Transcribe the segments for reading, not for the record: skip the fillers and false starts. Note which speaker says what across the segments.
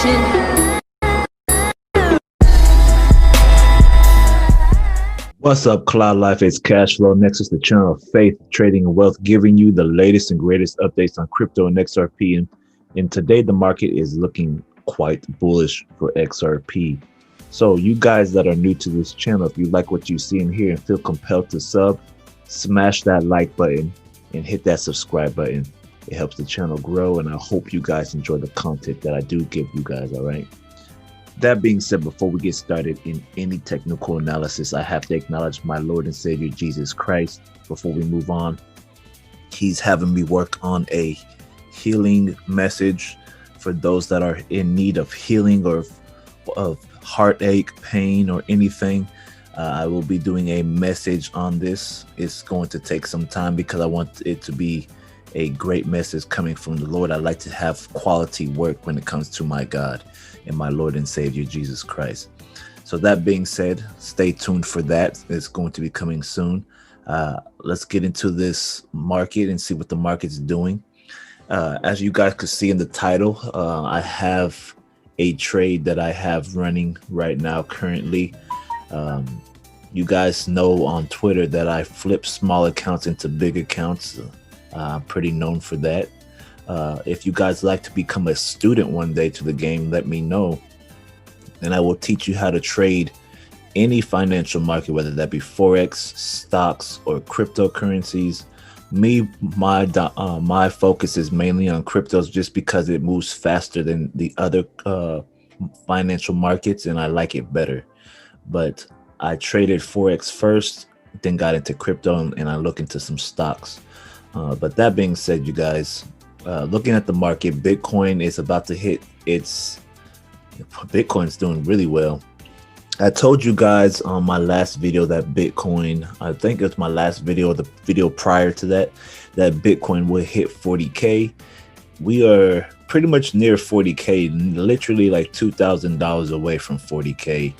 Speaker 1: What's up, CloudLife? It's Cash Flow Nexus, the channel of faith, trading, and wealth, giving you the latest and greatest updates on crypto and XRP. And today, the market is looking quite bullish for XRP. So you guys that are new to this channel, if you like what you see and hear and feel compelled to sub, smash that like button and hit that subscribe button. It helps the channel grow, and I hope you guys enjoy the content that I do give you guys, all right? That being said, before we get started in any technical analysis, I have to acknowledge my Lord and Savior, Jesus Christ. Before we move on, he's having me work on a healing message for those that are in need of healing or of heartache, pain, or anything. I will be doing a message on this. It's going to take some time because I want it to be a great message coming from the Lord. I like to have quality work when it comes to my God and my Lord and Savior, Jesus Christ. So that being said, stay tuned for that. It's going to be coming soon. Let's get into this market and see what the market's doing. As you guys could see in the title, I have a trade that I have running right now currently. You guys know on Twitter that I flip small accounts into big accounts. I'm pretty known for that. If you guys like to become a student one day to the game, let me know, and I will teach you how to trade any financial market, whether that be Forex, stocks, or cryptocurrencies. My focus is mainly on cryptos just because it moves faster than the other financial markets, and I like it better. But I traded Forex first, then got into crypto, and I look into some stocks. But that being said, you guys, looking at the market, Bitcoin is about to hit Bitcoin's doing really well. I told you guys on my last video that Bitcoin, I think it's my last video or the video prior to that, that Bitcoin would hit 40K. We are pretty much near 40K, literally like $2,000 away from 40K.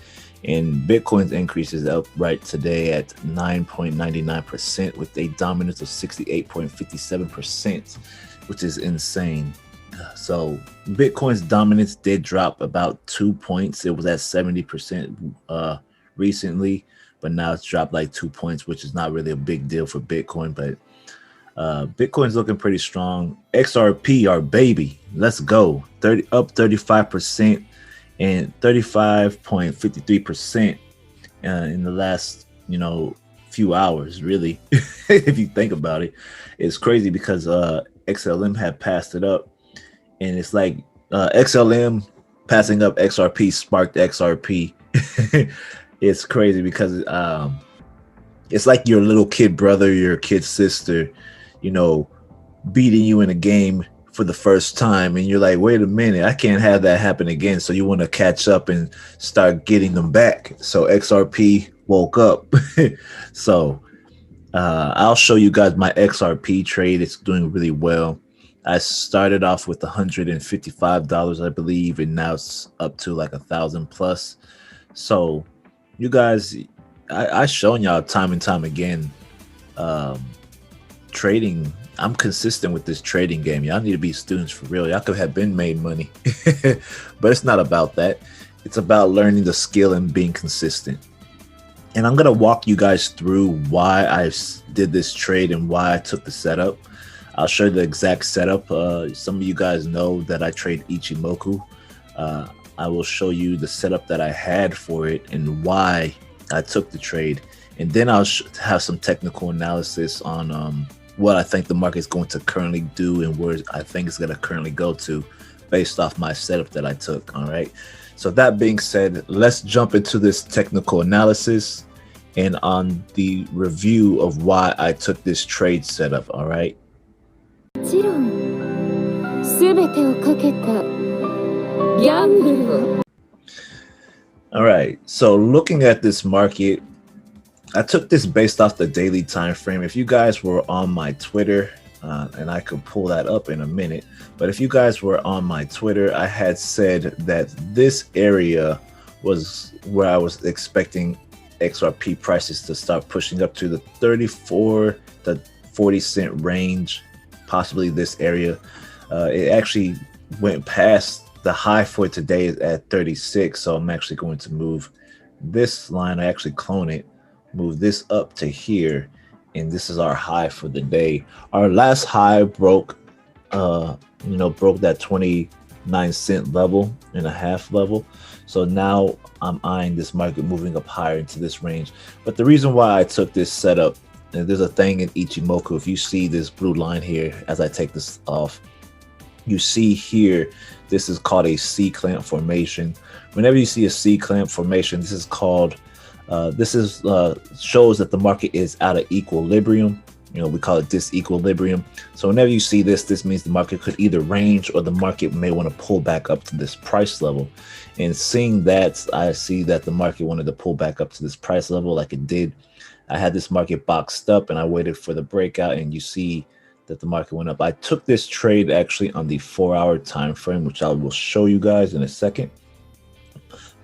Speaker 1: And Bitcoin's increase is up right today at 9.99% with a dominance of 68.57%, which is insane. So Bitcoin's dominance did drop about 2 points. It was at 70% recently, but now it's dropped like 2 points, which is not really a big deal for Bitcoin. But Bitcoin's looking pretty strong. XRP, our baby, let's go. Up 35%. And 35.53% in the last, few hours, really. If you think about it, it's crazy because XLM had passed it up, and it's like XLM passing up XRP sparked XRP. It's crazy because it's like your little kid brother, your kid sister, beating you in a game for the first time, and you're like, wait a minute, I can't have that happen again. So you want to catch up and start getting them back. So XRP woke up. So I'll show you guys my XRP trade. It's doing really well. I started off with $155, I believe, and now it's up to like 1,000 plus. So you guys, I shown y'all time and time again, trading. I'm consistent with this trading game. Y'all need to be students for real. Y'all could have been made money, but it's not about that. It's about learning the skill and being consistent. And I'm going to walk you guys through why I did this trade and why I took the setup. I'll show you the exact setup. Some of you guys know that I trade Ichimoku. I will show you the setup that I had for it and why I took the trade. And then I'll have some technical analysis on what I think the market is going to currently do and where I think it's going to currently go to based off my setup that I took. All right. So that being said, let's jump into this technical analysis and on the review of why I took this trade setup. All right. All right. So looking at this market, I took this based off the daily time frame. If you guys were on my Twitter, and I could pull that up in a minute, but if you guys were on my Twitter, I had said that this area was where I was expecting XRP prices to start pushing up to the 34 to 40 cent range, possibly this area. It actually went past the high for today is at 36. So I'm actually going to move this line. I actually clone it, move this up to here, and this is our high for the day. Our last high broke, broke that 29-cent level and a half level. So now I'm eyeing this market moving up higher into this range. But the reason why I took this setup, and there's a thing in Ichimoku, if you see this blue line here, as I take this off, you see here, this is called a C-clamp formation. Whenever you see a C-clamp formation, this is called, shows that the market is out of equilibrium. We call it disequilibrium. So whenever you see this, this means the market could either range or the market may want to pull back up to this price level. And seeing that, I see that the market wanted to pull back up to this price level like it did. I had this market boxed up and I waited for the breakout, and you see that the market went up. I took this trade actually on the 4-hour time frame, which I will show you guys in a second.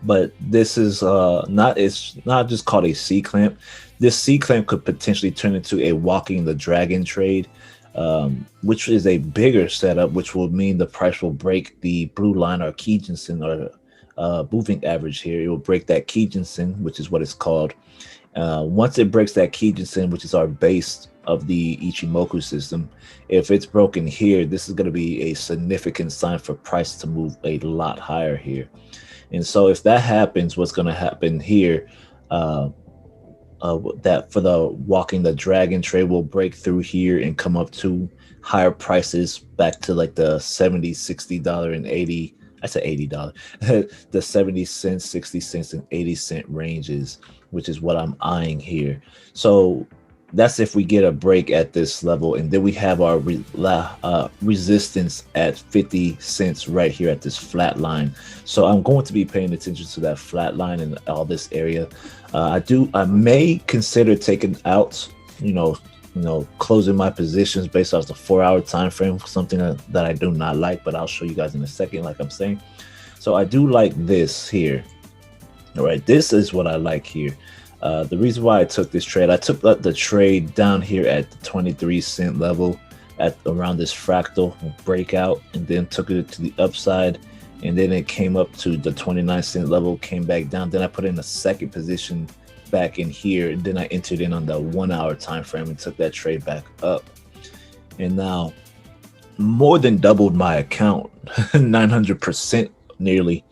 Speaker 1: But this is it's not just called a C clamp. This C clamp could potentially turn into a walking the dragon trade, which is a bigger setup, which will mean the price will break the blue line or Kijinsen or moving average here. It will break that Kijinsen, which is what it's called. Once it breaks that Kijinsen, which is our base of the Ichimoku system, if it's broken here, this is going to be a significant sign for price to move a lot higher here. And so if that happens, what's going to happen here, that for the walking the dragon trade will break through here and come up to higher prices back to like the $70, $60 and 80. I said $80, the 70 cents, 60 cents and 80 cent ranges, which is what I'm eyeing here. So that's if we get a break at this level, and then we have our resistance at 50 cents right here at this flat line. So I'm going to be paying attention to that flat line in all this area. I may consider taking out, closing my positions based off the 4-hour time frame, something that I do not like, but I'll show you guys in a second, like I'm saying. So I do like this here. All right, this is what I like here. The reason why I took this trade, I took the trade down here at the 23-cent level at around this fractal breakout, and then took it to the upside, and then it came up to the 29-cent level, came back down. Then I put in a second position back in here, and then I entered in on the 1-hour time frame and took that trade back up. And now more than doubled my account, 900% nearly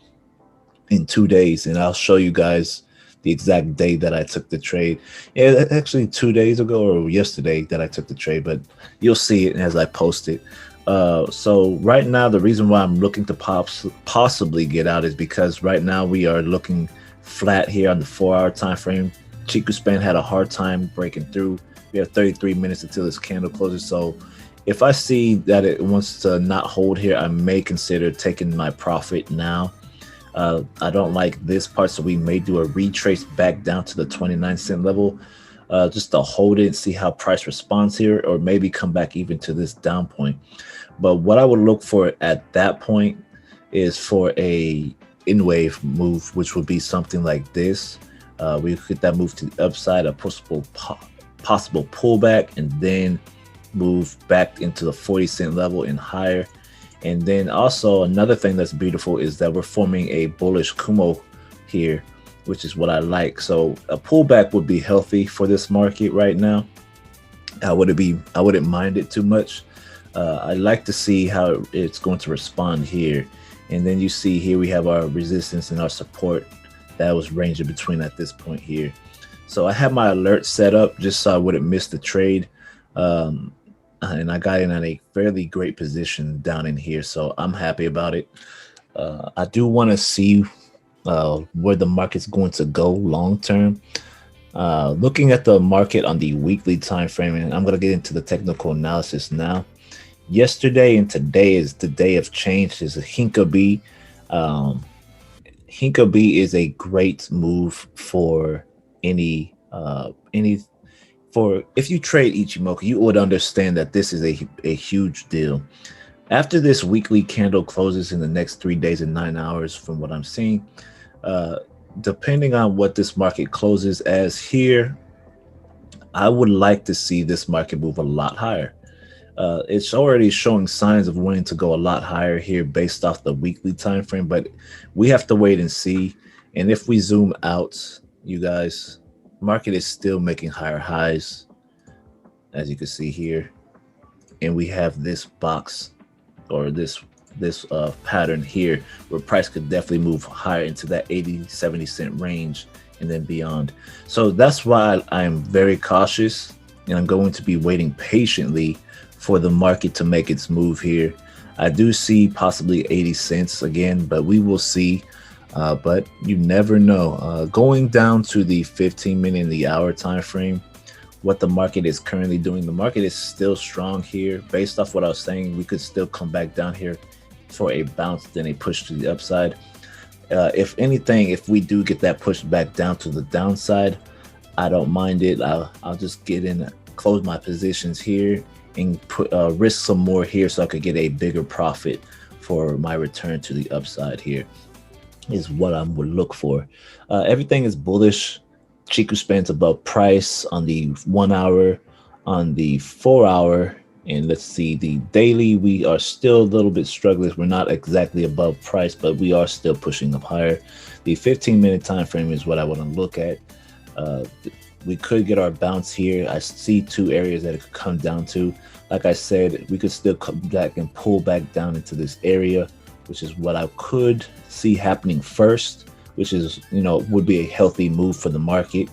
Speaker 1: in 2 days. And I'll show you guys the exact day that I took the trade. Yeah, actually 2 days ago or yesterday that I took the trade, but you'll see it as I post it. So right now, the reason why I'm looking to possibly get out is because right now we are looking flat here on the 4-hour time frame. Chiku span had a hard time breaking through. We have 33 minutes until this candle closes. So if I see that it wants to not hold here, I may consider taking my profit now. I don't like this part, so we may do a retrace back down to the 29-cent level, just to hold it and see how price responds here, or maybe come back even to this down point. But what I would look for at that point is for a in-wave move, which would be something like this. We could that move to the upside, a possible pullback, and then move back into the 40-cent level and higher. And then also another thing that's beautiful is that we're forming a bullish Kumo here, which is what I like. So a pullback would be healthy for this market right now. I wouldn't mind it too much. I like to see how it's going to respond here. And then you see here we have our resistance and our support that was ranging between at this point here. So I have my alert set up just so I wouldn't miss the trade. And I got in at a fairly great position down in here, so I'm happy about it. I do want to see where the market's going to go long term. Looking at the market on the weekly time frame, and I'm going to get into the technical analysis now. Yesterday and today is the day of change. There's a Hinkabi. Hinkabi is a great move for if you trade Ichimoku, you would understand that this is a huge deal. After this weekly candle closes in the next 3 days and 9 hours, from what I'm seeing, depending on what this market closes as here, I would like to see this market move a lot higher. It's already showing signs of wanting to go a lot higher here based off the weekly time frame, but we have to wait and see. And if we zoom out, you guys, market is still making higher highs, as you can see here. And we have this box, or this pattern here, where price could definitely move higher into that 80-70 cent range and then beyond. So that's why I'm very cautious, and I'm going to be waiting patiently for the market to make its move here. I do see possibly 80 cents again, but we will see. But you never know. Going down to the 15-minute and the hour time frame, what the market is currently doing, the market is still strong here. Based off what I was saying, we could still come back down here for a bounce, then a push to the upside. If anything, if we do get that pushed back down to the downside, I don't mind it. I'll just get in, close my positions here, and put risk some more here so I could get a bigger profit for my return to the upside. Here is what I would look for. Everything is bullish. Chiku spans above price on the 1 hour, on the 4 hour, and let's see, the daily, we are still a little bit struggling. We're not exactly above price, but we are still pushing up higher. The 15-minute time frame is what I want to look at. We could get our bounce here. I see two areas that it could come down to. Like I said, we could still come back and pull back down into this area, which is what I could see happening first, which is, would be a healthy move for the market.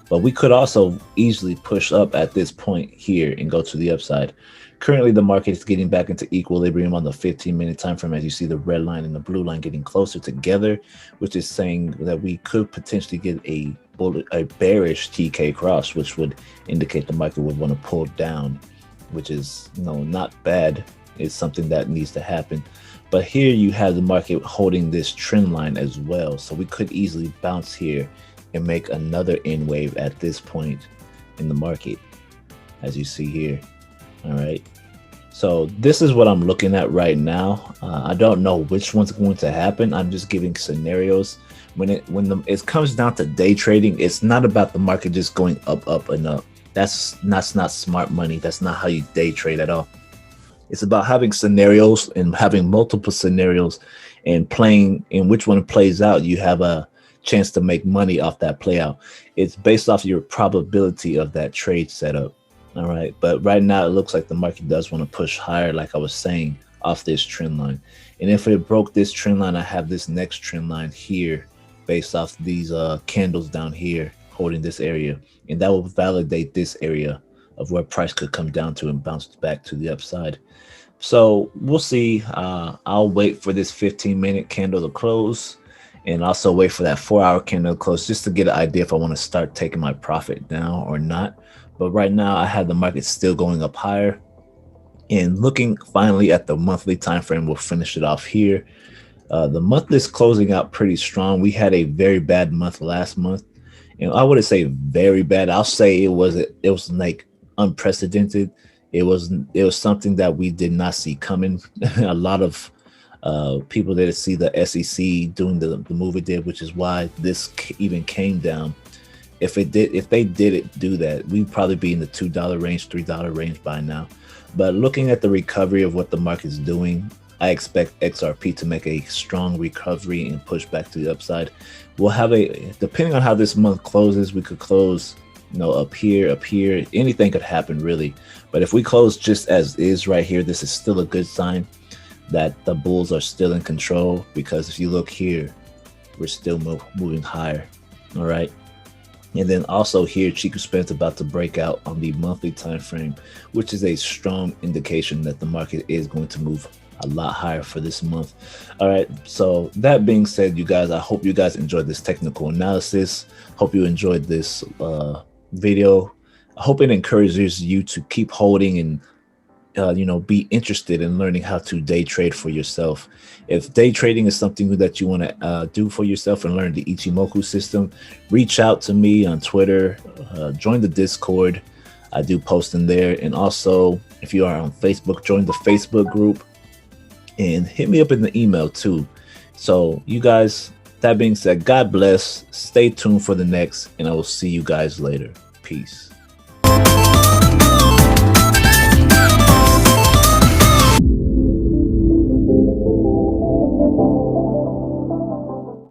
Speaker 1: But we could also easily push up at this point here and go to the upside. Currently, the market is getting back into equilibrium on the 15-minute time frame, as you see the red line and the blue line getting closer together, which is saying that we could potentially get a bearish TK cross, which would indicate the market would want to pull down, which is not bad. It's something that needs to happen. But here you have the market holding this trend line as well, so we could easily bounce here and make another N wave at this point in the market, as you see here. All right, so this is what I'm looking at right now. I don't know which one's going to happen. I'm just giving scenarios. When it comes down to day trading, it's not about the market just going up and up. That's not smart money. That's not how you day trade at all. It's about having scenarios and having multiple scenarios and playing in which one plays out. You have a chance to make money off that play out. It's based off your probability of that trade setup. All right, but right now it looks like the market does want to push higher, like I was saying, off this trend line. And if it broke this trend line, I have this next trend line here based off these candles down here holding this area, and that will validate this area of where price could come down to and bounce back to the upside. So we'll see. I'll wait for this 15-minute candle to close, and also wait for that 4-hour candle to close, just to get an idea if I want to start taking my profit down or not. But right now I have the market still going up higher. And looking finally at the monthly time frame, we'll finish it off here. The month is closing out pretty strong. We had a very bad month last month, and I wouldn't say very bad. I'll say it was like unprecedented. It was something that we did not see coming. A lot of people didn't see the SEC doing the move it did, which is why this even came down. If they didn't do that, we'd probably be in the $2 range, $3 range by now. But looking at the recovery of what the market's doing, I expect XRP to make a strong recovery and push back to the upside. We'll have depending on how this month closes, we could close, up here. Anything could happen really. But if we close just as is right here, this is still a good sign that the bulls are still in control, because if you look here, we're still moving higher. All right. And then also here, Chiku Span's about to break out on the monthly time frame, which is a strong indication that the market is going to move a lot higher for this month. All right, so that being said, you guys, I hope you guys enjoyed this technical analysis. Hope you enjoyed this video. I hope it encourages you to keep holding and be interested in learning how to day trade for yourself. If day trading is something that you want to do for yourself and learn the Ichimoku system, reach out to me on Twitter, join the Discord. I do post in there. And also, if you are on Facebook, join the Facebook group and hit me up in the email too. So you guys, that being said, God bless, stay tuned for the next, and I will see you guys later. Peace.